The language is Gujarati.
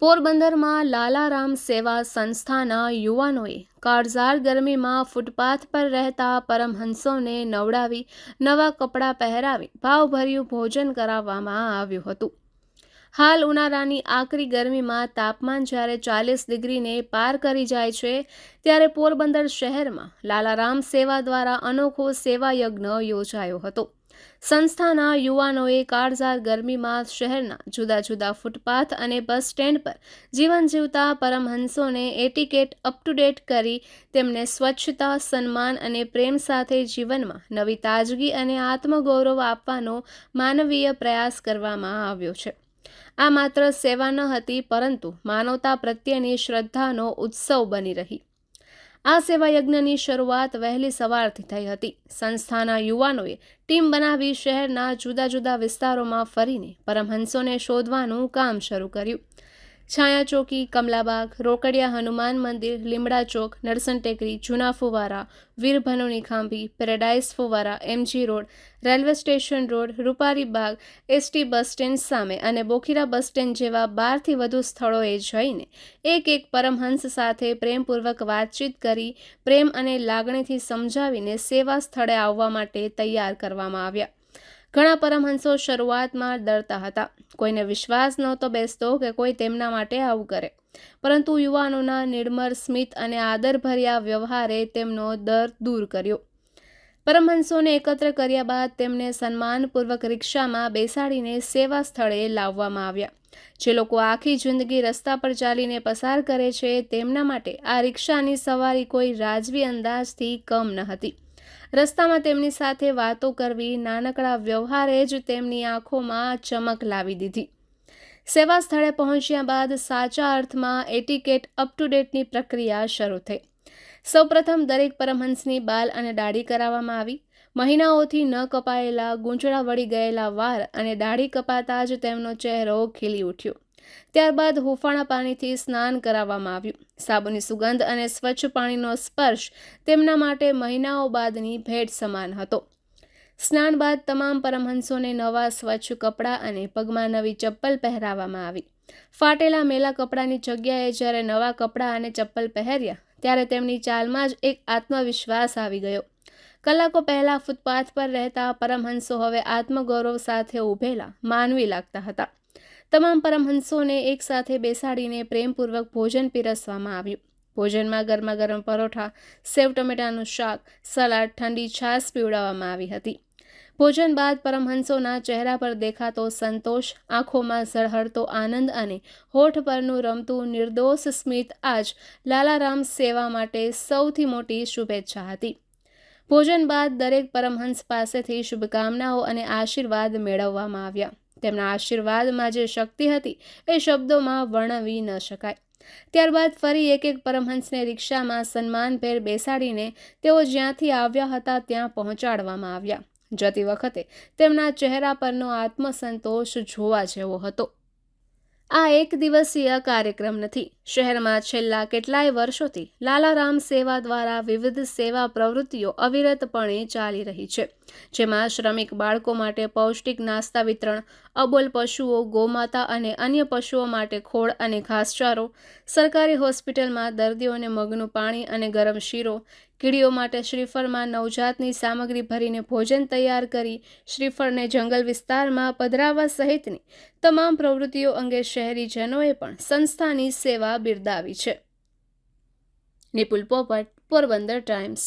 પોરબંદરમાં લાલારામ સેવા સંસ્થાના યુવાનોએ કાળઝાળ ગરમીમાં ફૂટપાથ પર રહેતા પરમહંસોને નવડાવી નવા કપડાં પહેરાવી ભાવભર્યું ભોજન કરાવવામાં આવ્યું હતું। હાલ ઉનાળાની આકરી ગરમીમાં તાપમાન જ્યારે 40 ડિગ્રીને પાર કરી જાય છે, ત્યારે પોરબંદર શહેરમાં લાલારામ સેવા દ્વારા અનોખો સેવા યજ્ઞ યોજાયો હતો। સંસ્થાના યુવાનોએ કાળઝાળ ગરમીમાં શહેરના જુદા જુદા ફૂટપાથ અને બસ સ્ટેન્ડ પર જીવન જીવતા પરમહંસોને એટીકેટ અપ ટુ ડેટ કરી તેમને સ્વચ્છતા, સન્માન અને પ્રેમ સાથે જીવનમાં નવી તાજગી અને આત્મગૌરવ આપવાનો માનવીય પ્રયાસ કરવામાં આવ્યો છે। આ માત્ર સેવા ન હતી, પરંતુ માનવતા પ્રત્યેની શ્રદ્ધાનો ઉત્સવ બની રહી। આ સેવા યજ્ઞની શરૂઆત વહેલી સવારથી થઈ હતી। સંસ્થાના યુવાનોએ ટીમ બનાવી શહેરના જુદા જુદા વિસ્તારોમાં ફરીને પરમહંસોને શોધવાનું કામ શરૂ કર્યું। છાયા ચોકી, કમલાબાગ, રોકડિયા હનુમાન મંદિર, લીમડા ચોક, નરસણ ટેકરી, જૂના ફુવારા, વીરભનોની ખાંભી, પેરાડાઇઝ ફુવારા, MG road, railway station road, રૂપારી બાગ, એસટી બસ સ્ટેન્ડ સામે અને બોખીરા બસ સ્ટેન્ડ જેવા 12થી વધુ સ્થળોએ જઈને એક એક પરમહંસ સાથે પ્રેમપૂર્વક વાતચીત કરી પ્રેમ અને લાગણીથી સમજાવીને સેવા સ્થળે આવવા માટે તૈયાર કરવામાં આવ્યા। ઘણા પરમહંસો શરૂઆતમાં ડરતા હતા, કોઈને વિશ્વાસ નહોતો બેસતો કે કોઈ તેમના માટે આવું કરે, પરંતુ યુવાનોના નિર્મળ સ્મિત અને આદરભર્યા વ્યવહારે તેમનો ડર દૂર કર્યો। પરમહંસોને એકત્ર કર્યા બાદ તેમને સન્માનપૂર્વક રિક્ષામાં બેસાડીને સેવા સ્થળે લાવવામાં આવ્યા। જે લોકો આખી જિંદગી રસ્તા પર ચાલીને પસાર કરે છે, તેમના માટે આ રિક્ષાની સવારી કોઈ રાજવી અંદાજથી કમ ન હતી। રસ્તામાં તેમની સાથે વાતો કરવી, નાનકડા વ્યવહારે જ તેમની આંખોમાં ચમક લાવી દીધી। સેવા સ્થળે પહોંચ્યા બાદ સાચા અર્થમાં એટીકેટ અપ ટુ ડેટની પ્રક્રિયા શરૂ થઈ। સૌપ્રથમ દરેક પરમહંસની બાલ અને દાઢી કરાવવામાં આવી। મહિનાઓથી ન કપાયેલા, ગૂંચળા વળી ગયેલા વાળ અને દાઢી કપાતા જ તેમનો ચહેરો ખીલી ઉઠ્યો। ત્યારબાદ હુંફાળા પાણીથી સ્નાન કરાવવામાં આવ્યું। સાબુની સુગંધ અને સ્વચ્છ પાણીનો સ્પર્શ તેમના માટે મહિનાઓ બાદની ભેટ સમાન હતો। સ્નાન બાદ તમામ પરમહંસોને નવા સ્વચ્છ કપડાં અને પગમાં નવી ચપ્પલ પહેરાવવામાં આવી। ફાટેલા મેલા કપડાની જગ્યાએ જ્યારે નવા કપડાં અને ચપ્પલ પહેર્યા, ત્યારે તેમની ચાલમાં જ એક આત્મવિશ્વાસ આવી ગયો। કલાકો પહેલા ફૂટપાથ પર રહેતા પરમહંસો હવે આત્મગૌરવ સાથે ઊભેલા માનવી લાગતા હતા। તમામ પરમહંસોને એક સાથે બેસાડીને પ્રેમપૂર્વક ભોજન પીરસવામાં આવ્યું। ભોજનમાં ગરમાગરમ પરોઠા, સેવ ટમેટાનું શાક, સલાડ, ઠંડી છાશ પીવડાવવામાં આવી હતી। ભોજન બાદ પરમહંસોના ચહેરા પર દેખાતો સંતોષ, આંખોમાં ઝળહળતો આનંદ અને હોઠ પરનું રમતું નિર્દોષ સ્મિત આજ લાલારામ સેવા માટે સૌથી મોટી શુભેચ્છા હતી। ભોજન બાદ દરેક પરમહંસ પાસેથી શુભકામનાઓ અને આશીર્વાદ મેળવવામાં આવ્યા। તેમના આશીર્વાદમાં જે શક્તિ હતી, એ શબ્દોમાં વર્ણવી ન શકાય। ત્યારબાદ ફરી એક એક પરમહંસને રિક્ષામાં સન્માનભેર બેસાડીને તેઓ જ્યાંથી આવ્યા હતા ત્યાં પહોંચાડવામાં આવ્યા। જતી વખતે તેમના ચહેરા પરનો આત્મસંતોષ જોવા જેવો હતો। આ એક દિવસીય કાર્યક્રમ નથી। શહેરમાં છેલ્લા કેટલાય વર્ષોથી લાલારામ સેવા દ્વારા વિવિધ સેવા પ્રવૃત્તિઓ અવિરતપણે ચાલી રહી છે, જેમાં શ્રમિક બાળકો માટે પૌષ્ટિક નાસ્તા વિતરણ, અબોલ પશુઓ, ગૌમાતા અને અન્ય પશુઓ માટે ખોળ અને ઘાસચારો, સરકારી હોસ્પિટલમાં દર્દીઓને મગનું પાણી અને ગરમ શીરો, કીડીઓ માટે શ્રીફળમાં નવજાતની સામગ્રી ભરીને ભોજન તૈયાર કરી શ્રીફળને જંગલ વિસ્તારમાં પધરાવવા સહિતની તમામ પ્રવૃત્તિઓ અંગે શહેરીજનોએ પણ સંસ્થાની સેવા બિરદાવી છે। નિપુલ પોપટ, પોરબંદર ટાઈમ્સ।